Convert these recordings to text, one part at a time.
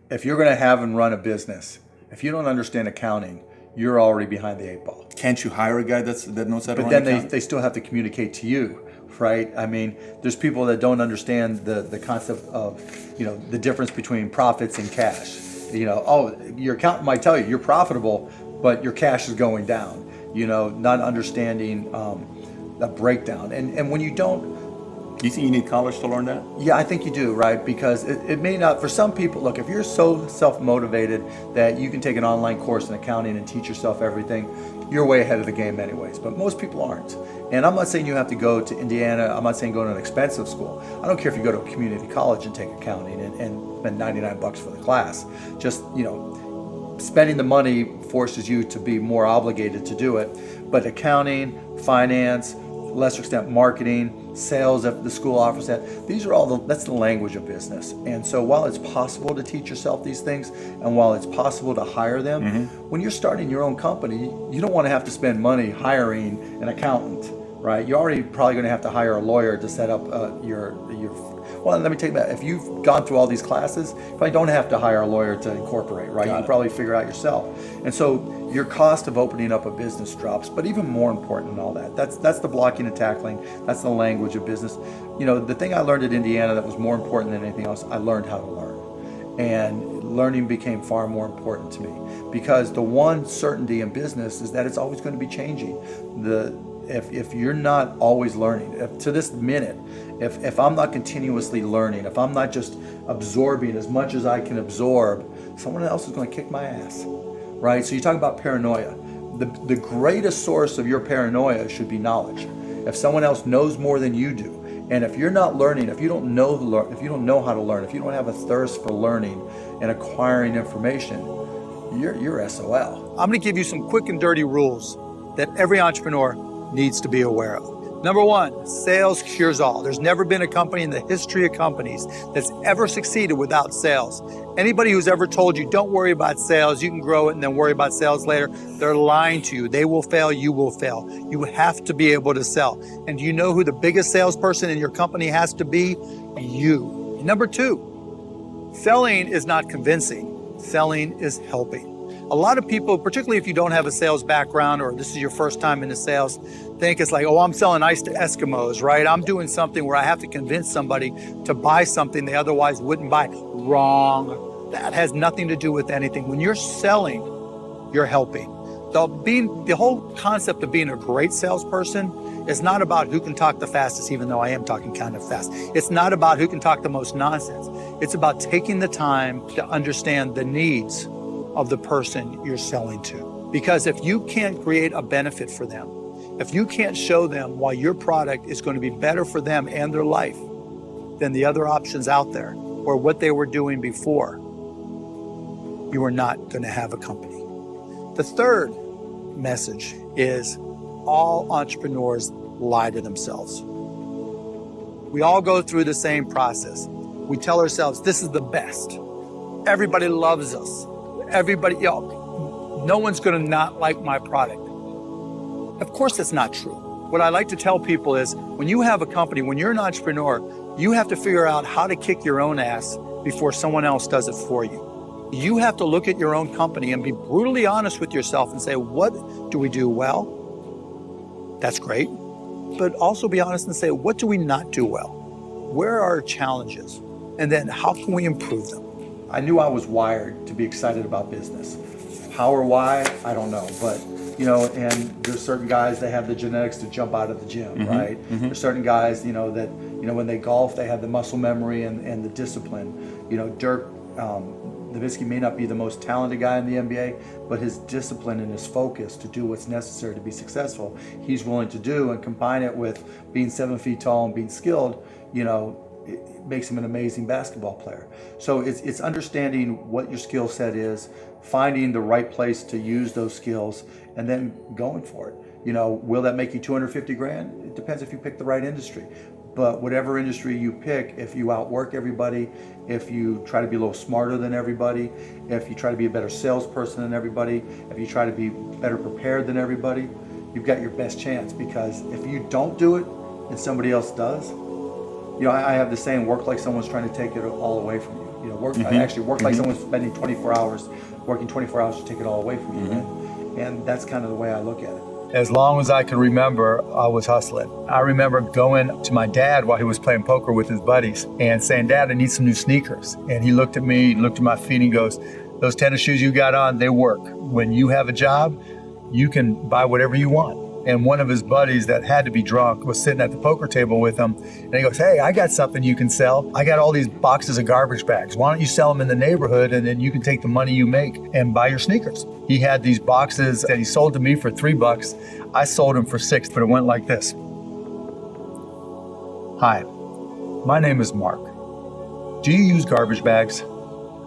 if you're going to have and run a business, if you don't understand accounting, you're already behind the 8 ball. Can't you hire a guy that knows how to But run then accounting? they still have to communicate to you, right? I mean, there's people that don't understand the concept of, the difference between profits and cash. Your accountant might tell you you're profitable, but your cash is going down. Not understanding the breakdown. And when you don't, Do you think you need college to learn that? yeah, I think you do, right? Because it may not, for some people, look, if you're so self-motivated that you can take an online course in accounting and teach yourself everything, you're way ahead of the game anyways. But most people aren't. And I'm not saying you have to go to Indiana. I'm not saying go to an expensive school. I don't care if you go to a community college and take accounting and spend $99 for the class. Just, spending the money forces you to be more obligated to do it. But accounting, finance, lesser extent marketing, sales if the school offers that. These are that's the language of business. And so while it's possible to teach yourself these things and while it's possible to hire them, when you're starting your own company, you don't want to have to spend money hiring an accountant, right? You're already probably going to have to hire a lawyer to set up well, let me take that. If you've gone through all these classes, you probably don't have to hire a lawyer to incorporate, right? You can probably figure out yourself. And so your cost of opening up a business drops. But even more important than all that, that's the blocking and tackling. That's the language of business. The thing I learned at Indiana that was more important than anything else, I learned how to learn. And learning became far more important to me because the one certainty in business is that it's always going to be changing. If you're not always learning, to this minute, if I'm not continuously learning, if I'm not just absorbing as much as I can absorb, someone else is going to kick my ass, right? So you talk about paranoia. The greatest source of your paranoia should be knowledge. If someone else knows more than you do, and if you're not learning, if you don't know how to learn, if you don't have a thirst for learning and acquiring information, you're SOL. I'm going to give you some quick and dirty rules that every entrepreneur needs to be aware of. Number one, sales cures all. There's never been a company in the history of companies that's ever succeeded without sales. Anybody who's ever told you, don't worry about sales, you can grow it and then worry about sales later, they're lying to you. They will fail, you will fail. You have to be able to sell. And do you know who the biggest salesperson in your company has to be? You. Number two, selling is not convincing. Selling is helping. A lot of people, particularly if you don't have a sales background or this is your first time into sales, think it's like, oh, I'm selling ice to Eskimos, right? I'm doing something where I have to convince somebody to buy something they otherwise wouldn't buy. Wrong. That has nothing to do with anything. When you're selling, you're helping. The whole concept of being a great salesperson is not about who can talk the fastest, even though I am talking kind of fast. It's not about who can talk the most nonsense. It's about taking the time to understand the needs of the person you're selling to. Because if you can't create a benefit for them, if you can't show them why your product is going to be better for them and their life than the other options out there or what they were doing before, you are not going to have a company. The third message is all entrepreneurs lie to themselves. We all go through the same process. We tell ourselves, this is the best. Everybody loves us. Everybody, no one's going to not like my product. Of course, that's not true. What I like to tell people is when you have a company, when you're an entrepreneur, you have to figure out how to kick your own ass before someone else does it for you. You have to look at your own company and be brutally honest with yourself and say, what do we do well? That's great. But also be honest and say, what do we not do well? Where are our challenges? And then how can we improve them? I knew I was wired to be excited about business. How or why, I don't know. But, and there's certain guys that have the genetics to jump out of the gym, right? There's certain guys, that, when they golf, they have the muscle memory and the discipline. Dirk Nowitzki may not be the most talented guy in the NBA, but his discipline and his focus to do what's necessary to be successful, he's willing to do and combine it with being 7 feet tall and being skilled, it makes him an amazing basketball player. So it's understanding what your skill set is, finding the right place to use those skills, and then going for it. Will that make you 250 grand? It depends if you pick the right industry. But whatever industry you pick, if you outwork everybody, if you try to be a little smarter than everybody, if you try to be a better salesperson than everybody, if you try to be better prepared than everybody, you've got your best chance. Because if you don't do it and somebody else does, I have the saying, work like someone's trying to take it all away from you. I actually work like someone's spending 24 hours, working 24 hours to take it all away from you. And that's kind of the way I look at it. As long as I can remember, I was hustling. I remember going to my dad while he was playing poker with his buddies and saying, "Dad, I need some new sneakers." And he looked at me, looked at my feet, and he goes, "Those tennis shoes you got on, they work. When you have a job, you can buy whatever you want." And one of his buddies that had to be drunk was sitting at the poker table with him. And he goes, "Hey, I got something you can sell. I got all these boxes of garbage bags. Why don't you sell them in the neighborhood and then you can take the money you make and buy your sneakers?" He had these boxes that he sold to me for $3. I sold them for $6, but it went like this. "Hi, my name is Mark. Do you use garbage bags?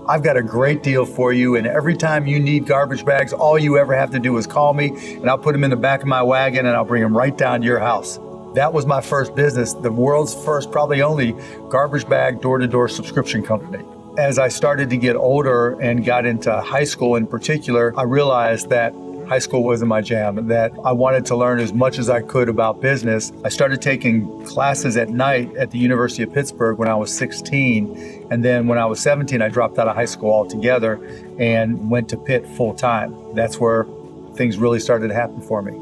I've got a great deal for you, and every time you need garbage bags, all you ever have to do is call me, and I'll put them in the back of my wagon, and I'll bring them right down to your house." That was my first business, the world's first, probably only, garbage bag door-to-door subscription company. As I started to get older and got into high school in particular, I realized that high school wasn't my jam, and that I wanted to learn as much as I could about business. I started taking classes at night at the University of Pittsburgh when I was 16. And then when I was 17, I dropped out of high school altogether and went to Pitt full time. That's where things really started to happen for me.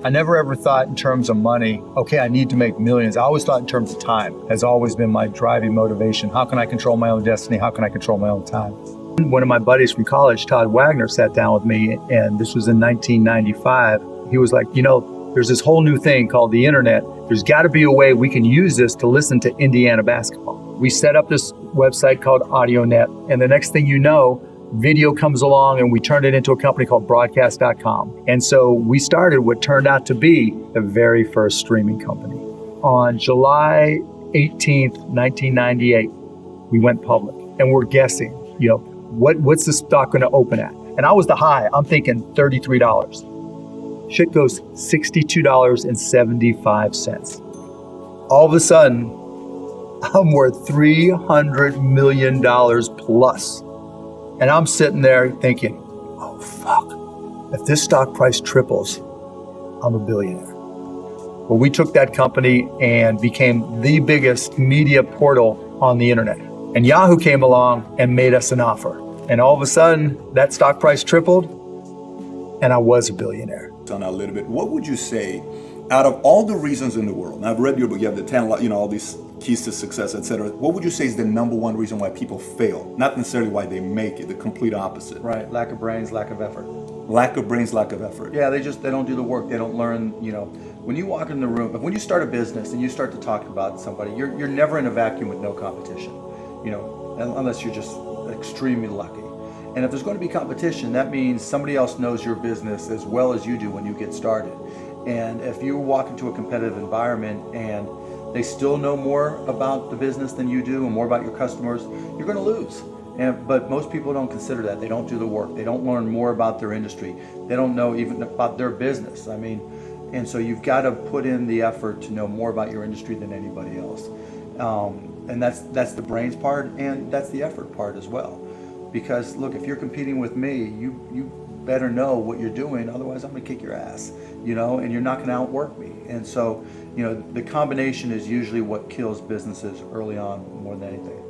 I never ever thought in terms of money, okay, I need to make millions. I always thought in terms of time. Has always been my driving motivation. How can I control my own destiny? How can I control my own time? One of my buddies from college, Todd Wagner, sat down with me, and this was in 1995. He was like, there's this whole new thing called the internet. There's got to be a way we can use this to listen to Indiana basketball. We set up this website called AudioNet, and the next thing you know, video comes along and we turned it into a company called broadcast.com. And so we started what turned out to be the very first streaming company. On July 18th, 1998, we went public, and we're guessing, what's the stock going to open at? And I was the high. I'm thinking $33. Shit goes $62.75. All of a sudden, I'm worth $300 million plus. And I'm sitting there thinking, oh, fuck. If this stock price triples, I'm a billionaire. Well, we took that company and became the biggest media portal on the internet. And Yahoo came along and made us an offer. And all of a sudden, that stock price tripled, and I was a billionaire. On a little bit, what would you say, out of all the reasons in the world, and I've read your book, you have the 10, all these keys to success, etc. What would you say is the number one reason why people fail? Not necessarily why they make it, the complete opposite. Right, lack of brains, lack of effort. Lack of brains, lack of effort. Yeah, they don't do the work, they don't learn, When you walk in the room, when you start a business and you start to talk about somebody, you're never in a vacuum with no competition, unless you're just extremely lucky. And if there's going to be competition, that means somebody else knows your business as well as you do when you get started. And if you walk into a competitive environment and they still know more about the business than you do and more about your customers, you're going to lose. But most people don't consider that. They don't do the work. They don't learn more about their industry. They don't know even about their business. And so you've got to put in the effort to know more about your industry than anybody else. And that's the brains part, and that's the effort part as well. Because look, if you're competing with me, you better know what you're doing, otherwise I'm gonna kick your ass, and you're not gonna outwork me. And so, the combination is usually what kills businesses early on more than anything.